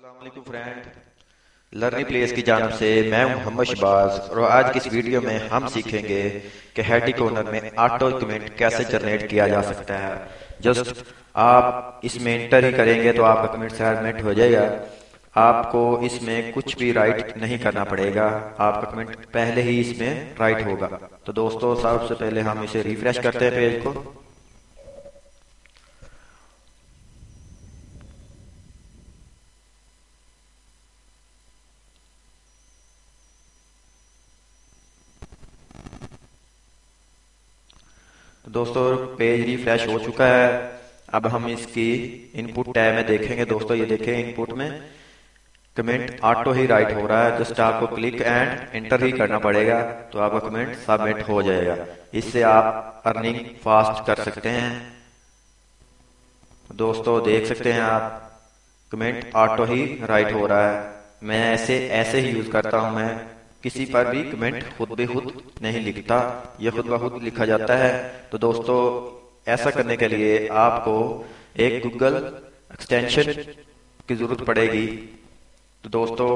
अस्सलाम वालेकुम friend, learning place की जानब से मैं हूं मोहम्मद शहबाज और आज की इस वीडियो में हम सीखेंगे कि हेडी कॉर्नर में ऑटो कमेंट कैसे जनरेट किया जा सकता है। जस्ट आप इसमें इंटर ही करेंगे तो आपका कमेंट सबमिट हो जाएगा। आपको इसमें कुछ भी राइट नहीं करना पड़ेगा, आपका कमेंट पहले ही इसमें राइट होगा। तो दोस्तों सबसे पहले हम इसे रिफ्रेश करते हैं पेज को। तो दोस्तों पेज रिफ्रेश हो चुका है। अब हम इसकी इनपुट टैब में देखेंगे। दोस्तों ये देखें, इनपुट में कमेंट ऑटो ही राइट हो रहा है। जस्ट आपको क्लिक एंड एंटर ही करना पड़ेगा तो आपका कमेंट सबमिट हो जाएगा। इससे आप अर्निंग फास्ट कर सकते हैं। दोस्तों देख सकते हैं आप, कमेंट ऑटो ही राइट हो रहा है। मैं ऐसे ही यूज करता हूं। मैं किसी पर भी कमेंट खुद भी खुद नहीं लिखता, ये खुद ब खुद लिखा जाता है। तो दोस्तों ऐसा करने के लिए आपको एक गूगल एक्सटेंशन की जरूरत पड़ेगी। तो दोस्तों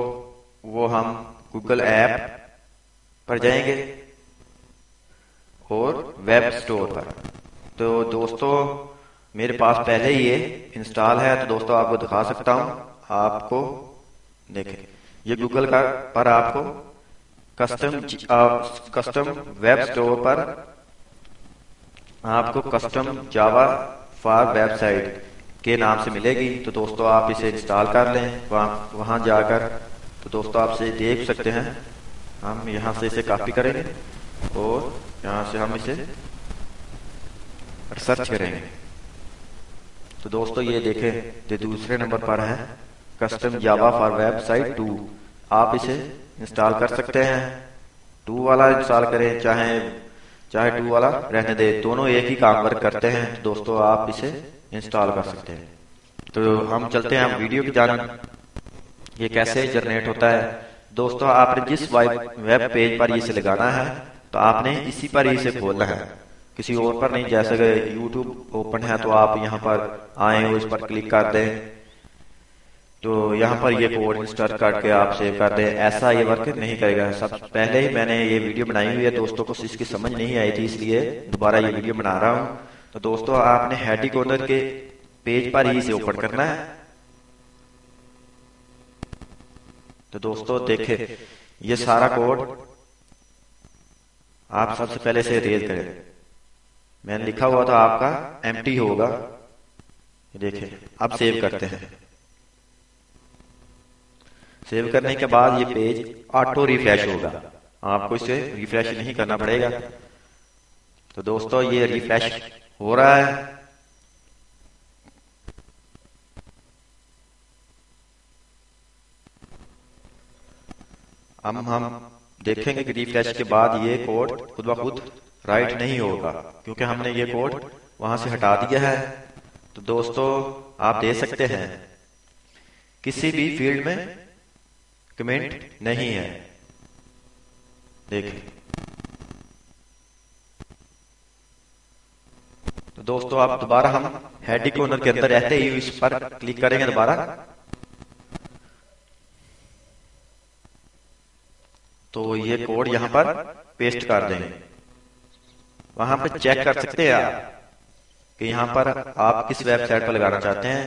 वो हम गूगल ऐप पर जाएंगे और वेब स्टोर पर। तो दोस्तों मेरे पास पहले ही ये इंस्टॉल है, तो दोस्तों आपको दिखा सकता हूं। आपको देखें, ये गूगल का पर आपको कस्टम वेब स्टोर पर आपको कस्टम जावा फॉर वेबसाइट के नाम से मिलेगी। तो दोस्तों आप इसे इंस्टॉल कर लें वहां जाकर। तो दोस्तों आप इसे देख सकते हैं, हम यहां से इसे कॉपी करेंगे और यहां से हम इसे सर्च करेंगे। तो दोस्तों ये देखें, ये दूसरे नंबर पर है कस्टम जावा फॉर वेबसाइट 2। आप इसे इंस्टॉल कर सकते हैं। 2 वाला इंस्टॉल करें चाहे 2 वाला रहने दे, दोनों एक ही काम वर्क करते हैं। तो दोस्तों आप इसे इंस्टॉल कर सकते हैं। तो हम चलते हैं वीडियो की जानब, ये कैसे जनरेट होता है। दोस्तों आपने जिस वेब पेज पर इसे लगाना है तो आपने इसी पर ही इसे खोलना है, किसी और पर नहीं। जैसे कि यूट्यूब ओपन है तो आप यहाँ पर आए और इस पर क्लिक कर दें तो यहाँ पर ये कोड इंस्टॉल करके आप सेव कर दें। ऐसा ये वर्क नहीं करेगा। सब पहले ही मैंने ये वीडियो बनाई हुई है, दोस्तों को इसकी समझ नहीं आई थी इसलिए दोबारा ये वीडियो बना रहा हूँ। तो दोस्तों आपने हेडी कॉर्नर के पेज पर ही इसे ओपन करना है। तो दोस्तों देखें, ये सारा कोड आप सबसे पहले से रेज करें। मैंने लिखा हुआ था आपका एम्प्टी होगा। देखें, अब सेव करते हैं। सेव करने के बाद ये पेज ऑटो रिफ्रेश होगा, आपको इसे रिफ्रेश नहीं करना पड़ेगा। तो दोस्तों ये रिफ्रेश हो रहा है। अब हम देखेंगे कि रिफ्रेश के बाद ये कोड खुद ब खुद राइट नहीं होगा, क्योंकि हमने ये कोड वहां से हटा दिया है। तो दोस्तों आप देख सकते हैं किसी भी फील्ड में कमेंट नहीं है। देखिए, तो दोस्तों आप दोबारा हम हेडी कॉर्नर के अंदर रहते ही इस पर क्लिक करेंगे दोबारा। तो ये कोड यहां पर पेस्ट कर देंगे। वहां पर चेक कर सकते हैं आप कि यहां पर आप किस वेबसाइट पर लगाना चाहते हैं।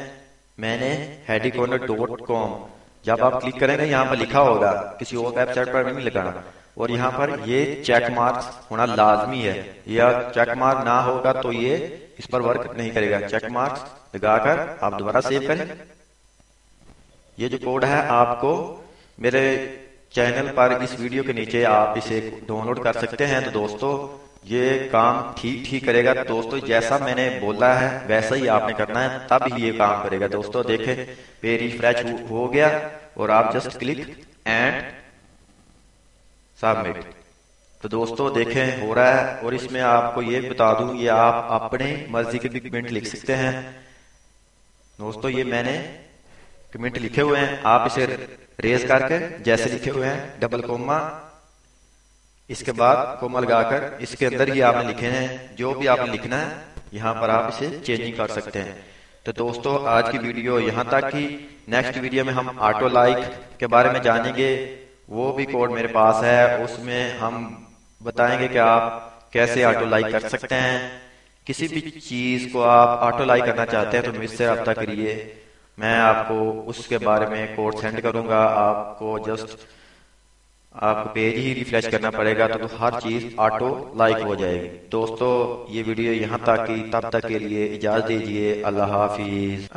मैंने headycorner.com, जब आप क्लिक करेंगे यहाँ पर लिखा होगा, किसी और वेबसाइट पर नहीं लगाना। और यहाँ पर ये चेक मार्क्स होना लाजमी है, या चेक मार्क ना होगा तो ये इस पर वर्क नहीं करेगा। चेक मार्क्स लगाकर आप दोबारा सेव करें। ये जो कोड है आपको मेरे चैनल पर इस वीडियो के नीचे आप इसे डाउनलोड कर सकते हैं। तो दोस्तों ये काम ठीक करेगा। दोस्तों जैसा मैंने बोला है वैसा ही आपने करना है, तब ही ये काम करेगा। दोस्तों देखें, पेज रिफ्रेश हो गया और आप जस्ट क्लिक एंड सबमिट। तो दोस्तों देखें हो रहा है। और इसमें आपको ये बता दूं, ये आप अपने मर्जी के भी कमेंट लिख सकते हैं। दोस्तों ये मैंने कमेंट लिखे हुए हैं, आप इसे रेज करके जैसे लिखे हुए हैं, डबल कोमा इसके बाद कोमा लगाकर इसके अंदर ही आपने लिखे हैं। जो भी आपने लिखना है यहाँ पर आप इसे चेंजिंग कर सकते हैं। तो दोस्तों आज की वीडियो यहाँ तक ही। नेक्स्ट वीडियो में हम ऑटो लाइक के बारे में जानेंगे। वो भी कोड मेरे पास है, उसमें हम बताएंगे कि आप कैसे ऑटो लाइक कर सकते हैं। किसी भी चीज को आप ऑटो लाइक करना चाहते हैं तो मुझसे रब्ता करिए, मैं आपको उसके बारे में कोड सेंड करूंगा। आपको जस्ट आपको पेज ही रिफ्रेश करना पड़ेगा तो हर चीज ऑटो लाइक हो जाएगी। दोस्तों ये वीडियो यहाँ तक की, तब तक के लिए इजाजत दीजिए। अल्लाह हाफिज।